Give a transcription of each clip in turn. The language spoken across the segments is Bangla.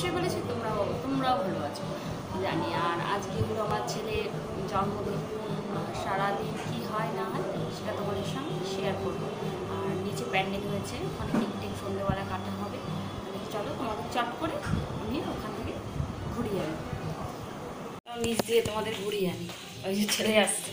অবশ্যই বলেছি তোমরাও ভালো আছো জানি। আর আজকে হলো আমার ছেলে জন্মদিন, সারাদিন কী হয় না হয় সেটা তোমাদের সঙ্গে শেয়ার করবো। আর নিচে প্যান্ডেল হয়েছে, ওখানে কেক সন্ধ্যেবেলা কাটা হবে। চলো তোমাদের চট করে আমি ওখান থেকে ঘুরিয়ে আনি, নিচ দিয়ে তোমাদের ঘুরিয়ে আনি। ওই যে ছেলে আসছে।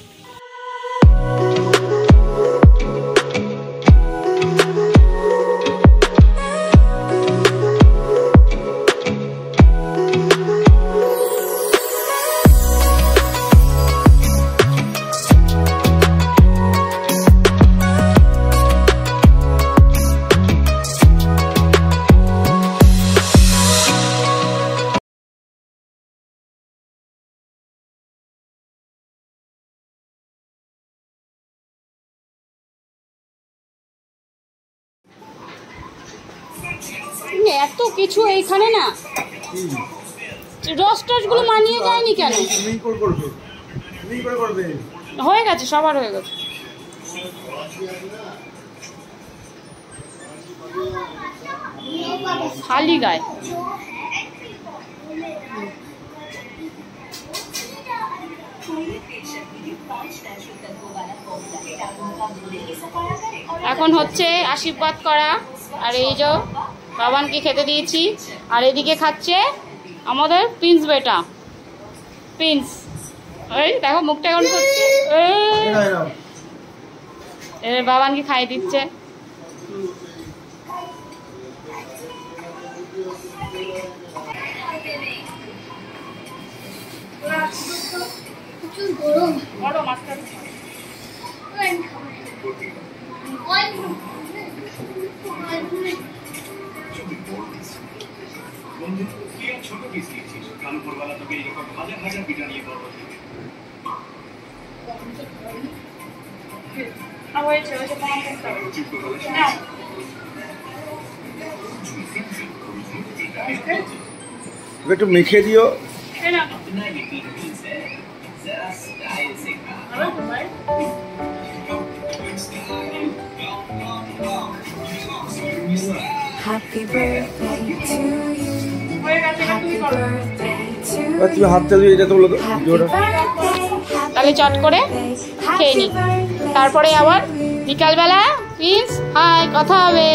এত কিছু এইখানে না, রস টসগুলো মানিয়ে যায়নি কেন? হয়ে গেছে, সবার হয়ে গেছে। খালি গায়ে এখন হচ্ছে আশীর্বাদ করা। আর এই যে বাবানকে খেতে দিয়েছি, আর এদিকে খাচ্ছে আমাদের প্রিন্স বেটা। প্রিন্স ওই দেখো মুখটা এখন করছে, বাবানকে খাইয়ে দিচ্ছে। ছোট পিস দিয়েছিস, কালুপুরওয়ালা তোকে এরকম হাজার হাজার পিঠা নিয়ে বড় একটু মেখে দিও। তুমি হাতটা দিয়ে এটা তো বলো তো, তাহলে চট করে খেয়ে নি, তারপরে আবার বিকালবেলা প্লিজ হাই কথা হবে।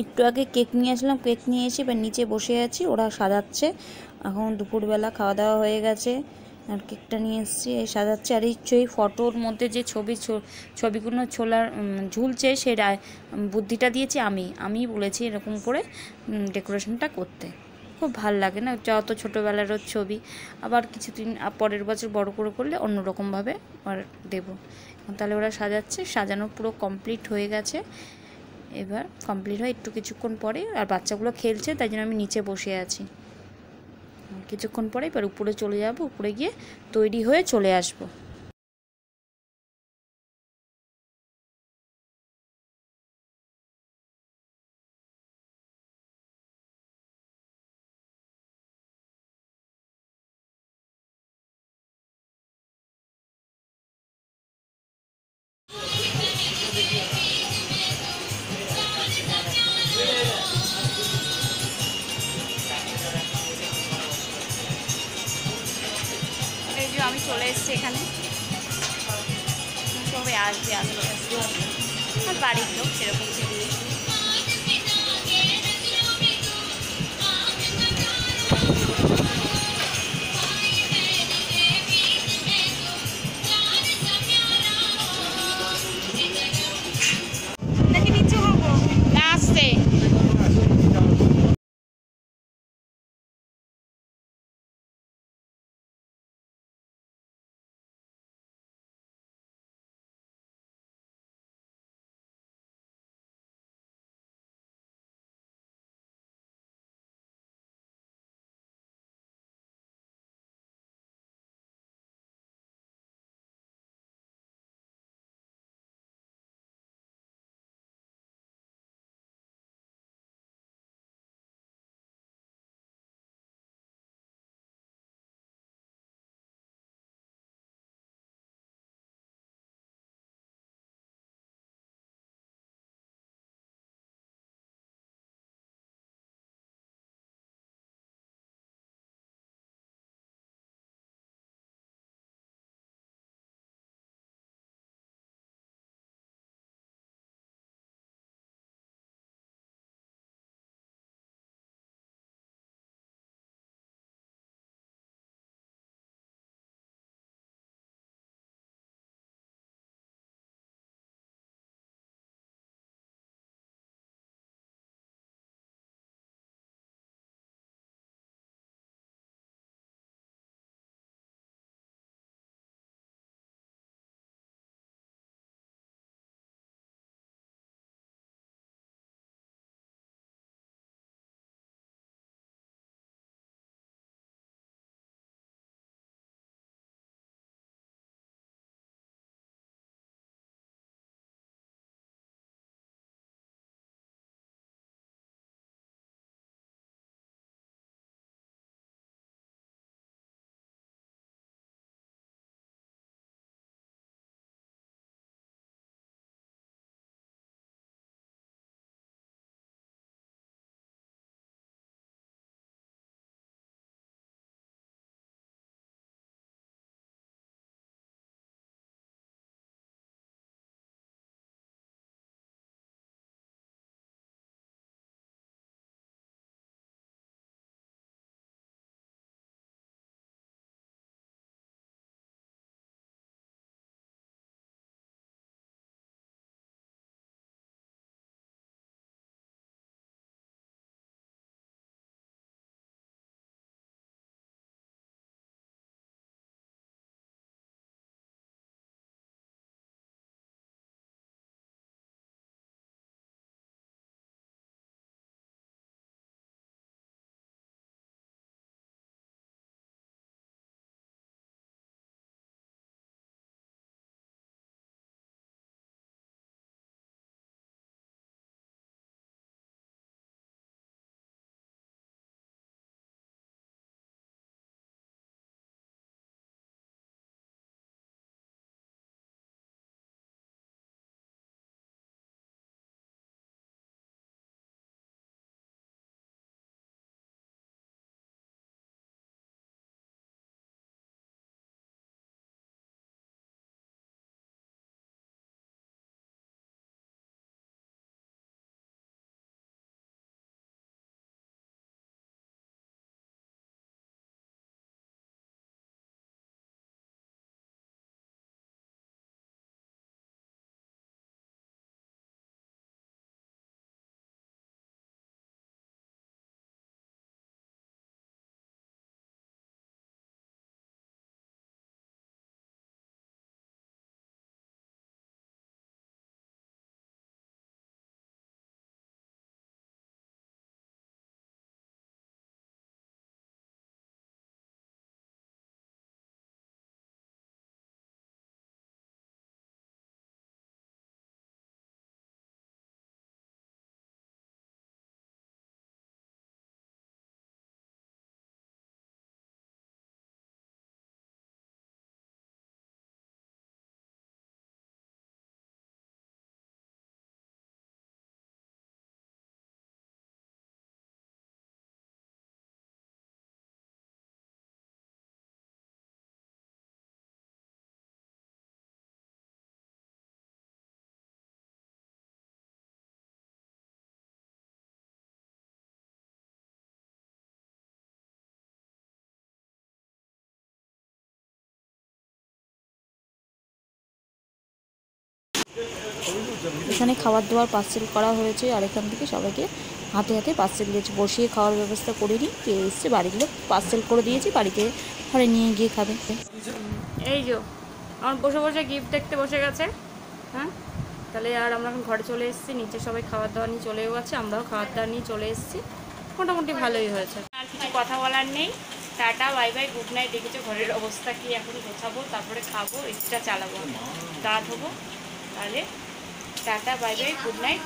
একটু আগে কেক নিয়ে আসলাম, কেক নিয়ে এসে এবার নিচে বসে আছি, ওরা সাজাচ্ছে। এখন দুপুরবেলা খাওয়া দাওয়া হয়ে গেছে, আর কেকটা নিয়ে এসেছি, এই সাজাচ্ছে। আর এই ফটোর মধ্যে যে ছবিগুলো ঝুলছে, সেই বুদ্ধিটা দিয়েছি আমি বলেছি এরকম করে ডেকোরেশনটা করতে। খুব ভাল লাগে না, যত ছোটোবেলারও ছবি আবার কিছুদিন পরের বছর বড় করে করলে অন্যরকমভাবে আর দেবো। তাহলে ওরা সাজাচ্ছে, সাজানো পুরো কমপ্লিট হয়ে গেছে। এবার কমপ্লিট হয় একটু কিছুক্ষণ পরে, আর বাচ্চাগুলো খেলছে, তাই জন্য আমি নিচে বসে আছি। কিছুক্ষণ পরে এবার উপরে চলে যাব, উপরে গিয়ে তৈরি হয়ে চলে আসবো। এই যে আমি চলে এসেছি এখানে, সবাই আসবে আস্তে আস্তে, আর বাড়ির লোক সেরকম এখানে খাবার দাবার পার্সেল করা হয়েছে, আর এখান থেকে সবাইকে হাতে হাতে পার্সেল দিয়েছে। বসিয়ে খাওয়ার ব্যবস্থা করিনি, পেয়ে এসছে বাড়ির লোক, পার্সেল করে দিয়েছি, বাড়িতে ঘরে নিয়ে গিয়ে খাবে। এই যে আমার বসে বসে গিফট দেখতে বসে গেছে। হ্যাঁ, তাহলে আর আমরা এখন ঘরে চলে এসেছি, নিচে সবাই খাবার দাবার নিয়ে চলেও গেছে, আমরাও খাবার দাবার নিয়ে চলে এসেছি। মোটামুটি ভালোই হয়েছে, আর কিছু কথা বলার নেই। Tata bye bye, good night. দেখেছো ঘরের অবস্থা কি, এখন গোছাবো, তারপরে খাবো, এক্সট্রা চালাবো, গা ধোবো, তাহলে tata bye bye, good night.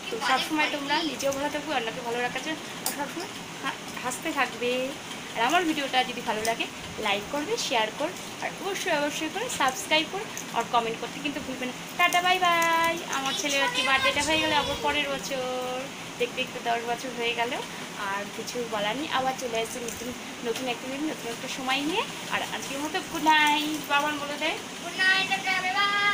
তো সবসময় তোমরা নিজেও ভালো থাকবে, অন্যকে ভালো রাখার জন্য, আর সবসময় হাসতে থাকবে। আর আমার ভিডিওটা যদি ভালো লাগে লাইক করবে, শেয়ার কর, আর অবশ্যই করে সাবস্ক্রাইব কর, আর কমেন্ট করতে কিন্তু ভুলবে না। Tata bye bye. আমার ছেলের আর কি বার্থডেটা হয়ে গেলে আবার পরের বছর, দেখতে দেখতে 10 বছর হয়ে গেল। আর কিছু বলার নেই, আবার চলে আসছে নতুন একটা দিন, নতুন একটা সময় নিয়ে। আর আজকের মতো গুড নাইট। বাবার বলে দেয় good night, tata bye bye.